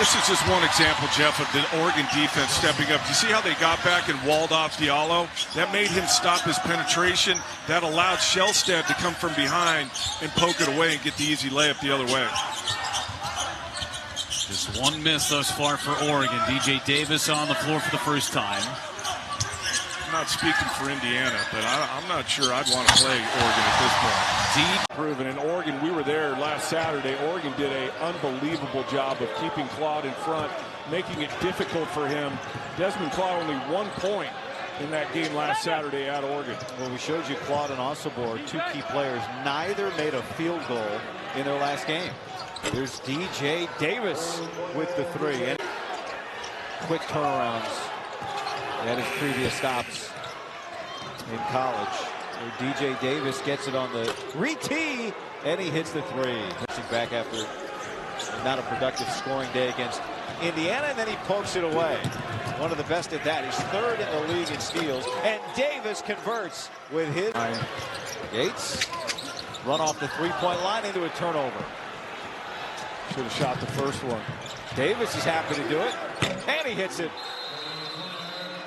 This is just one example, Jeff, of the Oregon defense stepping up. Do you see how they got back and walled off Diallo? That made him stop his penetration. That allowed Shellstead to come from behind and poke it away and get the easy layup the other way. Just one miss thus far for Oregon. DJ Davis on the floor for the first time. I'm not speaking for Indiana, but I'm not sure I'd want to play Oregon at this point. Proven in Oregon, we were there last Saturday. Oregon did an unbelievable job of keeping Claude in front, making it difficult for him. Desmond Claude only 1 point in that game last Saturday at Oregon. Well, we showed you Claude and Osobor, two key players. Neither made a field goal in their last game. There's DJ Davis with the three. And quick turnarounds at his previous stops in college. So DJ Davis gets it on the re-tee, and he hits the three. Pitching back after not a productive scoring day against Indiana, and then he pokes it away. One of the best at that. He's third in the league in steals, and Davis converts with his. Yates run off the three-point line into a turnover. Should have shot the first one. Davis is happy to do it, and he hits it.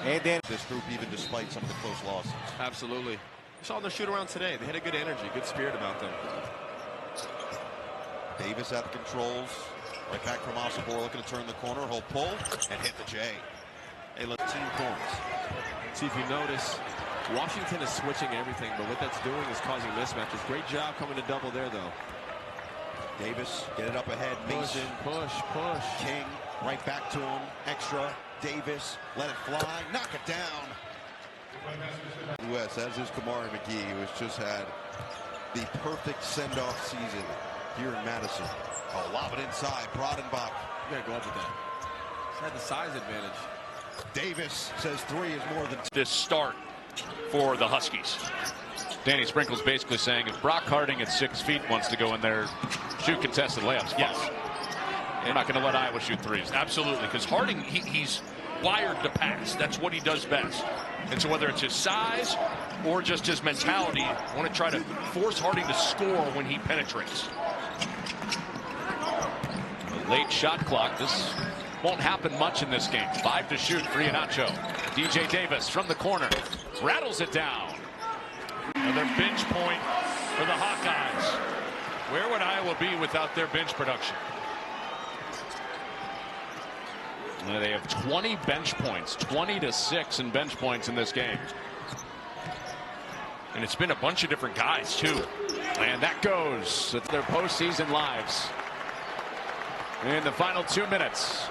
And then this group, even despite some of the close losses. Absolutely. We saw them shoot around today. They had a good energy, good spirit about them. Davis at the controls. Right back from Osobor, looking to turn the corner. He'll pull and hit the J. Hey, look, 15 points. See, if you notice, Washington is switching everything, but what that's doing is causing mismatches. Great job coming to double there, though. Davis, get it up ahead. Mason, push. King, right back to him. Extra. Davis, let it fly, knock it down. West, as is Kamari McGee, who has just had the perfect send-off season here in Madison. Oh, lob it inside, Brodenbach. You gotta go up with that. He's had the size advantage. Davis says three is more than this start for the Huskies. Danny Sprinkle's basically saying if Brock Harding at 6 feet wants to go in there, shoot contested layups. Yes. They're not going to let Iowa shoot threes. Absolutely, because Harding, he's wired to pass. That's what he does best. And so whether it's his size or just his mentality, I want to try to force Harding to score when he penetrates. A late shot clock. This won't happen much in this game. 5 to shoot for Iheanacho. DJ Davis from the corner rattles it down. Another bench point for the Hawkeyes. Where would Iowa be without their bench production? They have 20 bench points, 20-6 in bench points in this game. And it's been a bunch of different guys, too. And that goes to their postseason lives. In the final 2 minutes,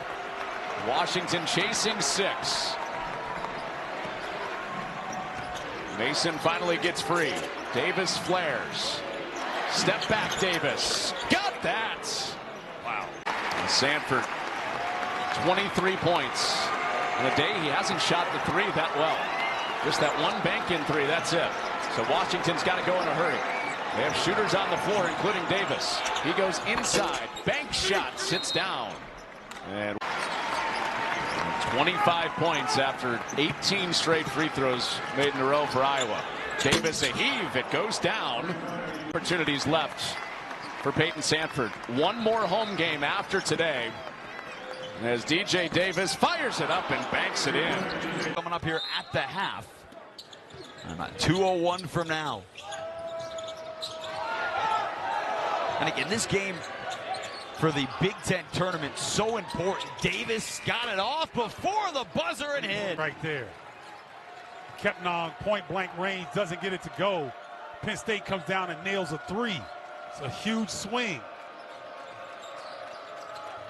Washington chasing 6. Mason finally gets free. Davis flares. Step back, Davis. Got that. Wow. And Sanford, 23 points. On a day he hasn't shot the three that well. Just that one bank-in three, that's it. So Washington's got to go in a hurry. They have shooters on the floor, including Davis. He goes inside. Bank shot, sits down. And 25 points after 18 straight free throws made in a row for Iowa. Davis a heave. It goes down. Opportunities left for Peyton Sanford. One more home game after today, as DJ Davis fires it up and banks it in. Coming up here at the half. 2:01 from now. And again, this game for the Big Ten tournament, so important. Davis got it off before the buzzer and hit. Right there. Kept on point blank range, doesn't get it to go. Penn State comes down and nails a three. It's a huge swing.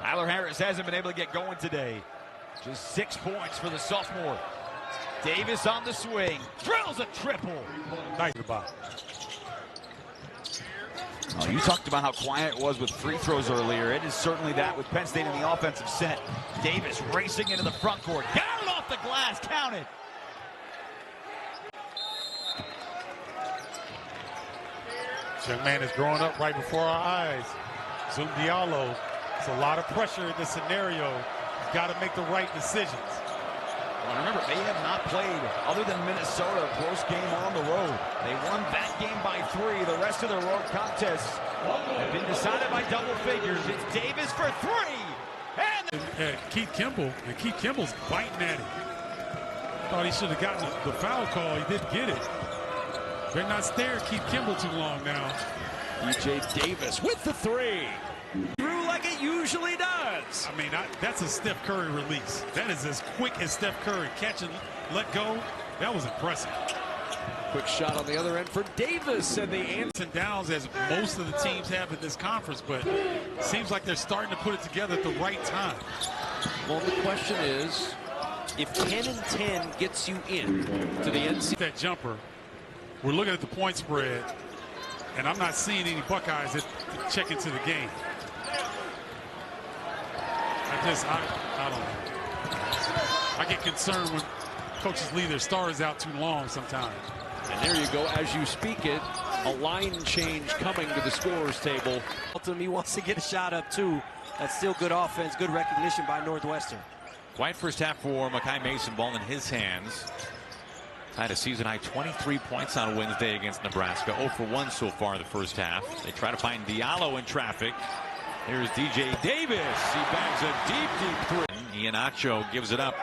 Tyler Harris hasn't been able to get going today. Just 6 points for the sophomore. Davis on the swing. Drills a triple. Nice about it. Oh, you talked about how quiet it was with free throws earlier. It is certainly that with Penn State in the offensive set. Davis racing into the front court. Got it off the glass. Counted. This young man is growing up right before our eyes. Zoom Diallo. It's a lot of pressure in this scenario. He's got to make the right decisions. Well, remember, they have not played, other than Minnesota, a close game on the road. They won that game by 3. The rest of their road contests have been decided by double figures. It's Davis for 3. And At Keith Kimball, and Keith Kimball's biting at him. Thought he should have gotten the foul call. He didn't get it. Better not stare at Keith Kimball too long now. DJ Davis with the three. Through like it usually does. I mean, that's a Steph Curry release. That is as quick as Steph Curry. Catch and let go. That was impressive. Quick shot on the other end for Davis, and the answer. And downs as most of the teams have in this conference, but it seems like they're starting to put it together at the right time. Well, the question is, if 10 and 10 gets you in to the NCAA. That jumper, we're looking at the point spread, and I'm not seeing any Buckeyes that check into the game. I don't know. I get concerned when coaches leave their stars out too long sometimes. And there you go, as you speak it, a line change coming to the scorer's table. He wants to get a shot up too. That's still good offense, good recognition by Northwestern. Quiet first half for Makai Mason, ball in his hands. Tied a season high 23 points on Wednesday against Nebraska. 0 for 1 so far in the first half. They try to find Diallo in traffic. Here's DJ Davis. He bangs a deep three. Iheanacho gives it up.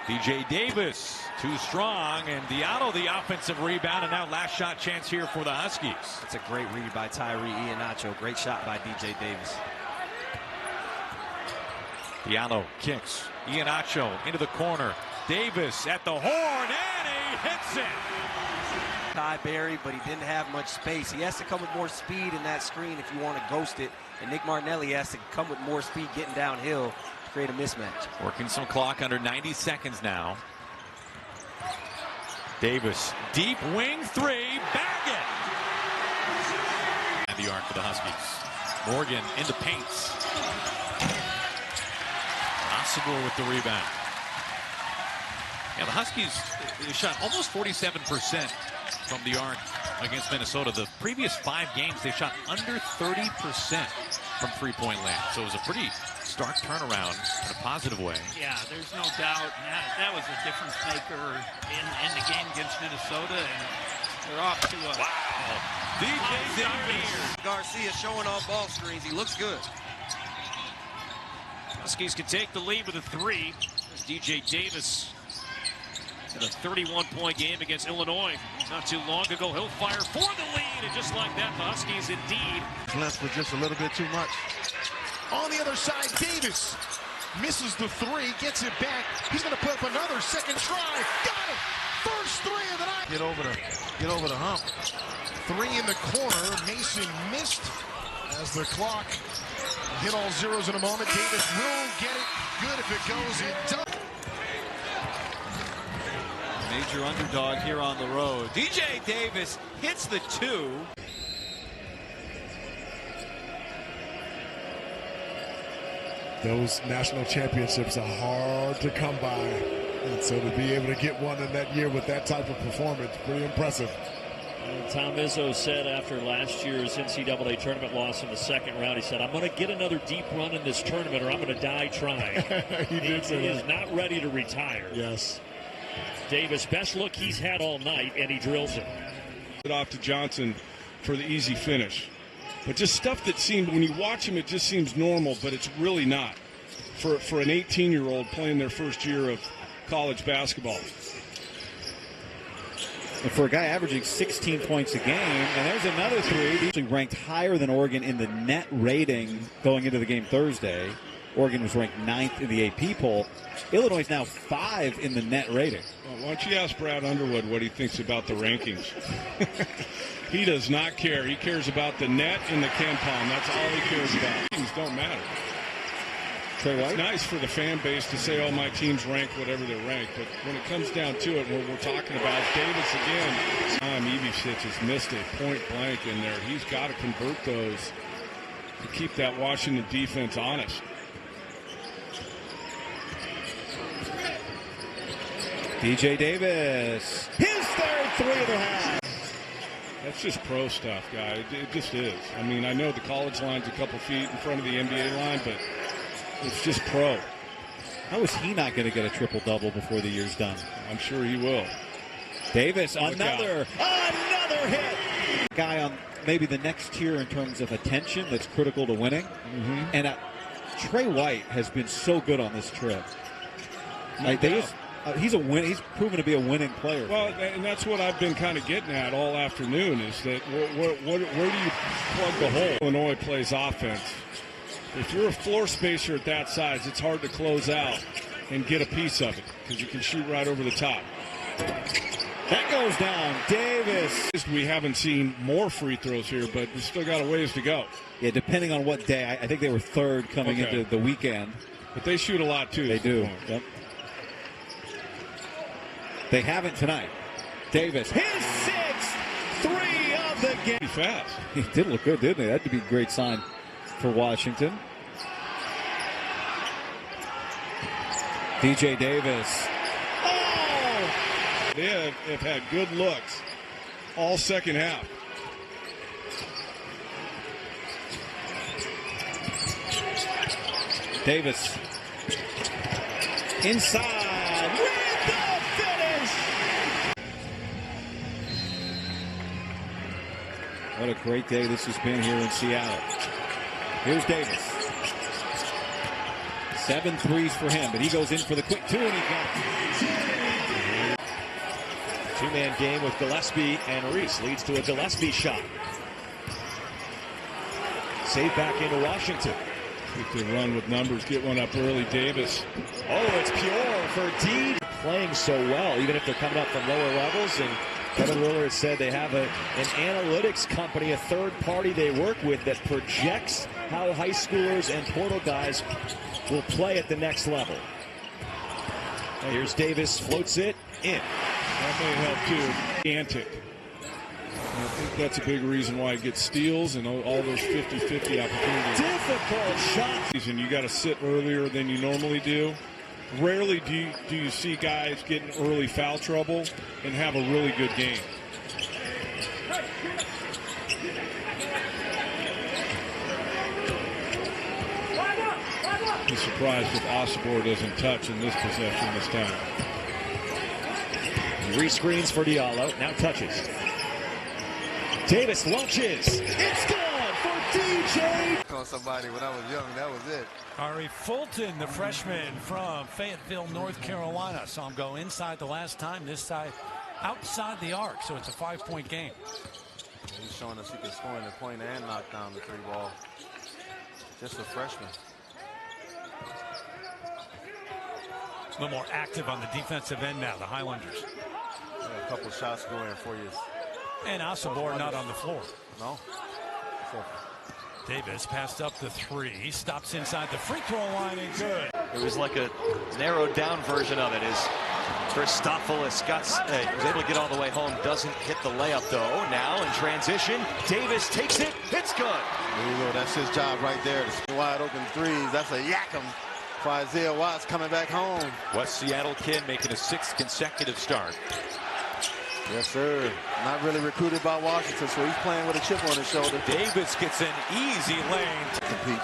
DJ Davis too strong, and Diallo the offensive rebound, and now last shot chance here for the Huskies. It's a great read by Tyree Iheanacho. Great shot by DJ Davis. Diallo kicks. Iheanacho into the corner. Davis at the horn, and he hits it. Ty Berry, but he didn't have much space. He has to come with more speed in that screen if you want to ghost it. And Nick Martinelli has to come with more speed getting downhill to create a mismatch. Working some clock, under 90 seconds now. Davis, deep wing three, bag it! And the arc for the Huskies. Morgan in the paints. Possible with the rebound. Yeah, the Huskies shot almost 47% from the arc against Minnesota. The previous 5 games, they shot under 30% from three-point land. So it was a pretty stark turnaround in a positive way. Yeah, there's no doubt. That was a difference maker in the game against Minnesota, and they're off to a DJ Davis. Garcia showing off ball screens. He looks good. Huskies can take the lead with a three. There's DJ Davis in a 31-point game against Illinois not too long ago. He'll fire for the lead, and just like that, the Huskies indeed. Left for just a little bit too much. On the other side, Davis misses the three, gets it back. He's going to put up another second try. Got it! First three of the night. Get over the hump. Three in the corner. Mason missed as the clock hit all zeros in a moment. Davis will get it. Good if it goes in. Major underdog here on the road. DJ Davis hits the two. Those national championships are hard to come by. And so to be able to get one in that year with that type of performance, pretty impressive. Tom Izzo said after last year's NCAA tournament loss in the second round, he said, I'm going to get another deep run in this tournament or I'm going to die trying. He is not ready to retire. Yes. Davis, best look he's had all night, and he drills it. Off to Johnson for the easy finish. But just stuff that seemed, when you watch him, it just seems normal, but it's really not for an 18-year-old playing their first year of college basketball. And for a guy averaging 16 points a game, and there's another three. He's actually ranked higher than Oregon in the net rating going into the game Thursday. Oregon was ranked 9th in the AP poll. Illinois is now 5 in the net rating. Well, why don't you ask Brad Underwood what he thinks about the rankings? He does not care. He cares about the net and the KenPom. That's all he cares about. Things don't matter. Trey White? It's nice for the fan base to say, oh, my team's ranked whatever they're ranked. But when it comes down to it, what we're talking about Davis again. Ivicic has missed a point blank in there. He's got to convert those to keep that Washington defense honest. DJ Davis, his third three of the half. That's just pro stuff, guy. It just is. I mean, I know the college line's a couple feet in front of the NBA line, but it's just pro. How is he not going to get a triple-double before the year's done? I'm sure he will. Davis, another hit. Guy on maybe the next tier in terms of attention that's critical to winning. And Trey White has been so good on this trip. He's a win. He's proven to be a winning player. Well, and that's what I've been kind of getting at all afternoon is that where do you plug the hole? Illinois plays offense. If you're a floor spacer at that size, it's hard to close out and get a piece of it because you can shoot right over the top. That goes down. Davis. We haven't seen more free throws here, but we still got a ways to go. Yeah, depending on what day. I think they were third coming into the weekend. But they shoot a lot, too. They do. Yep. They haven't tonight. Davis, his 6th 3 of the game. Pretty fast. He did look good, didn't he? That'd be a great sign for Washington. DJ Davis. Oh! They have had good looks all second half. Davis. Inside. With the finish. What a great day this has been here in Seattle. Here's Davis. 7 threes for him, but he goes in for the quick 2 and he got it. Two-man game with Gillespie and Reese leads to a Gillespie shot. Save back into Washington. Get the run with numbers, get one up early. Davis. Oh, it's pure for D. Playing so well, even if they're coming up from lower levels. And Kevin Willard said they have an analytics company, a third party they work with that projects how high schoolers and portal guys will play at the next level. Here's Davis, floats it in. That may help too. Antic. I think that's a big reason why he gets steals and all those 50-50 opportunities. Difficult shot. And you got to sit earlier than you normally do. Rarely do you see guys get in early foul trouble and have a really good game. Be surprised if Osibor doesn't touch in this possession this time. Rescreens for Diallo, now touches. Davis launches. It's good for DJ. On somebody when I was young, that was it. Ari Fulton, the freshman from Fayetteville, North Carolina. Saw him go inside the last time, this side outside the arc, so it's a 5-point game. He's showing us he can score in the point and knock down the 3-ball. Just a freshman. A little more active on the defensive end now, the Highlanders. Yeah, a couple shots going for you. And Osibor not on the floor. No. Davis passed up the 3, stops inside the free throw line and good. It was like a narrowed down version of it as Christopoulos was able to get all the way home. Doesn't hit the layup though. Now in transition, Davis takes it. It's good. There you go. That's his job right there. The wide open threes. That's a yak 'em for Isaiah Watts coming back home. West Seattle kid making a 6th consecutive start. Yes, sir. Not really recruited by Washington, so he's playing with a chip on his shoulder. Davis gets an easy lane to compete.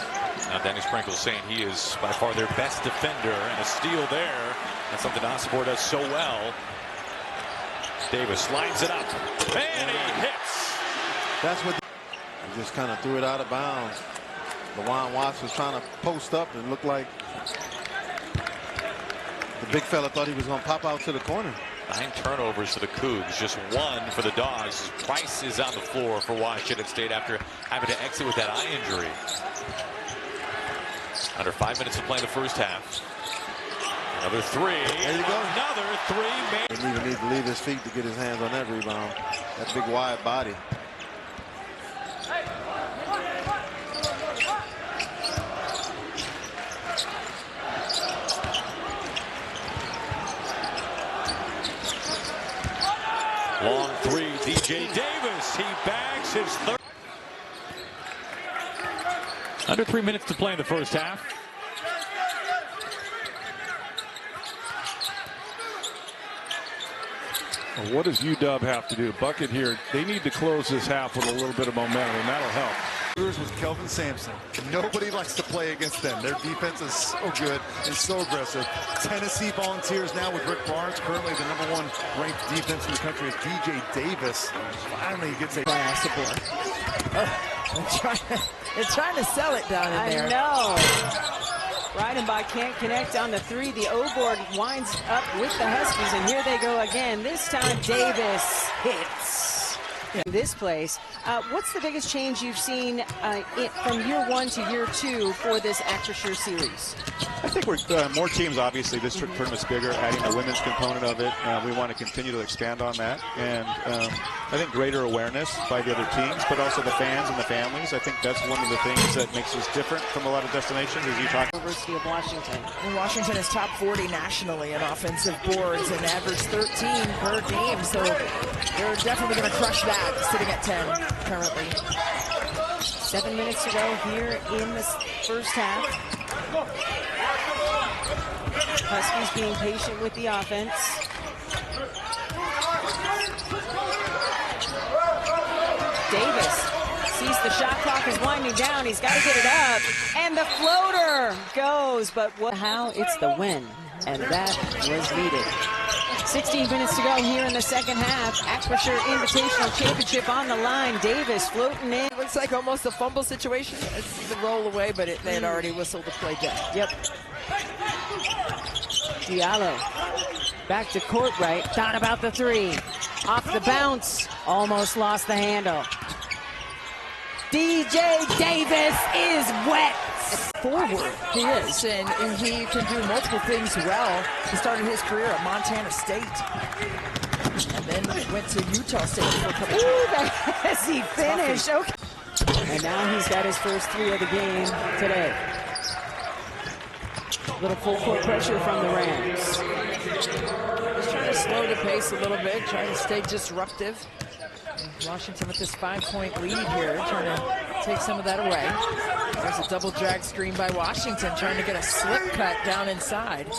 Now Denny Sprinkle's saying he is by far their best defender, and a steal there. That's something Osibor does so well. Davis lines it up, and he hits. That's what he just kind of threw it out of bounds. LaJuan Watts was trying to post up and looked like the big fella thought he was going to pop out to the corner. 9 turnovers for the Cougs, just 1 for the Dogs. Price is on the floor for Washington State after having to exit with that eye injury. Under 5 minutes to play in the first half. Another 3. There you go. Another 3. He didn't even need to leave his feet to get his hands on that rebound. That big wide body. Long 3, DJ Davis. He bags his third. Under 3 minutes to play in the first half. Well, what does UW have to do? Bucket here. They need to close this half with a little bit of momentum, and that'll help. With Kelvin Sampson. Nobody likes to play against them. Their defense is so good and so aggressive. Tennessee Volunteers now with Rick Barnes, currently the #1 ranked defense in the country, is DJ Davis. Finally gets a They're trying to sell it down in there. I know. Reidenbach can't connect on the three. The O-board winds up with the Huskies, and here they go again. This time Davis hits. In this place, what's the biggest change you've seen from year one to year two for this Acrisure series? I think we're more teams, obviously. This tournament's bigger, adding the women's component of it. We want to continue to expand on that. And I think greater awareness by the other teams, but also the fans and the families. I think that's one of the things that makes us different from a lot of destinations, as you talk. University of Washington. And Washington is top 40 nationally in offensive boards and average 13 per game. So they're definitely going to crush that, sitting at 10 currently. 7 minutes to go here in the first half. Huskies being patient with the offense. Davis sees the shot clock is winding down. He's got to get it up. And the floater goes. But how it's the win. And that was needed. 16 minutes to go here in the second half. Acrisure Invitational Championship on the line. Davis floating in. Looks like almost a fumble situation. It's the roll away, but they had already whistled the play dead. Yep. Diallo back to court right. Thought about the three. Off the bounce. Almost lost the handle. DJ Davis is wet. Forward he is, and he can do multiple things well. He started his career at Montana State and then went to Utah State for a couple of years. As he finished. Okay. And now he's got his first three of the game today. Little full court pressure from the Rams. Just trying to slow the pace a little bit, trying to stay disruptive. Washington with this 5-point lead here, trying to take some of that away. There's a double drag screen by Washington, trying to get a slip cut down inside.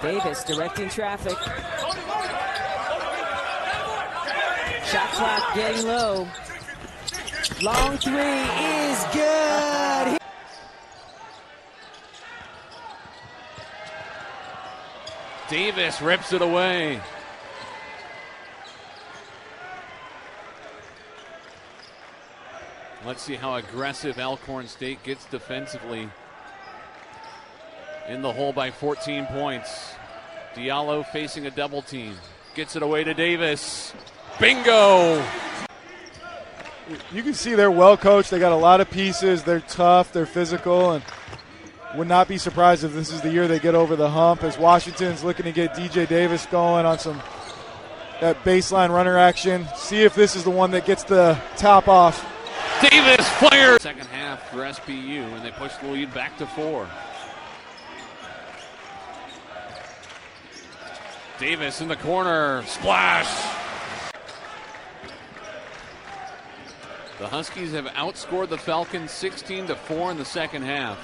Davis directing traffic. Shot clock getting low. Long three is good. Davis rips it away. Let's see how aggressive Alcorn State gets defensively. In the hole by 14 points. Diallo facing a double team. Gets it away to Davis. Bingo! You can see they're well coached. They got a lot of pieces. They're tough. They're physical. And would not be surprised if this is the year they get over the hump, as Washington's looking to get DJ Davis going on that baseline runner action. See if this is the one that gets the top off. Davis fires. Second half for SPU, and they push the lead back to 4. Davis in the corner. Splash. The Huskies have outscored the Falcons 16-4 in the second half.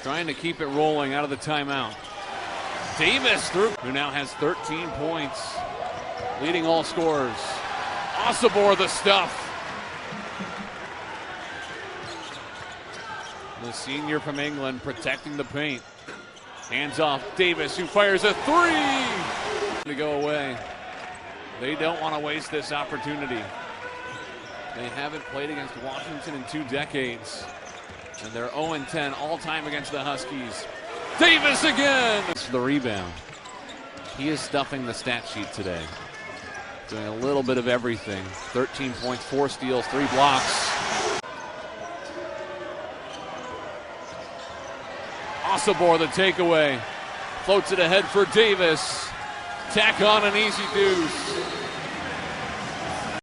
Trying to keep it rolling out of the timeout. Davis through, who now has 13 points, leading all scorers. Osibor the stuff. The senior from England protecting the paint. Hands off Davis, who fires a three to go away. They don't want to waste this opportunity. They haven't played against Washington in 2 decades. And they're 0-10 all time against the Huskies. Davis again! It's the rebound. He is stuffing the stat sheet today. Doing a little bit of everything. 13 points, 4 steals, 3 blocks. Osibor the takeaway. Floats it ahead for Davis. Tack on an easy deuce.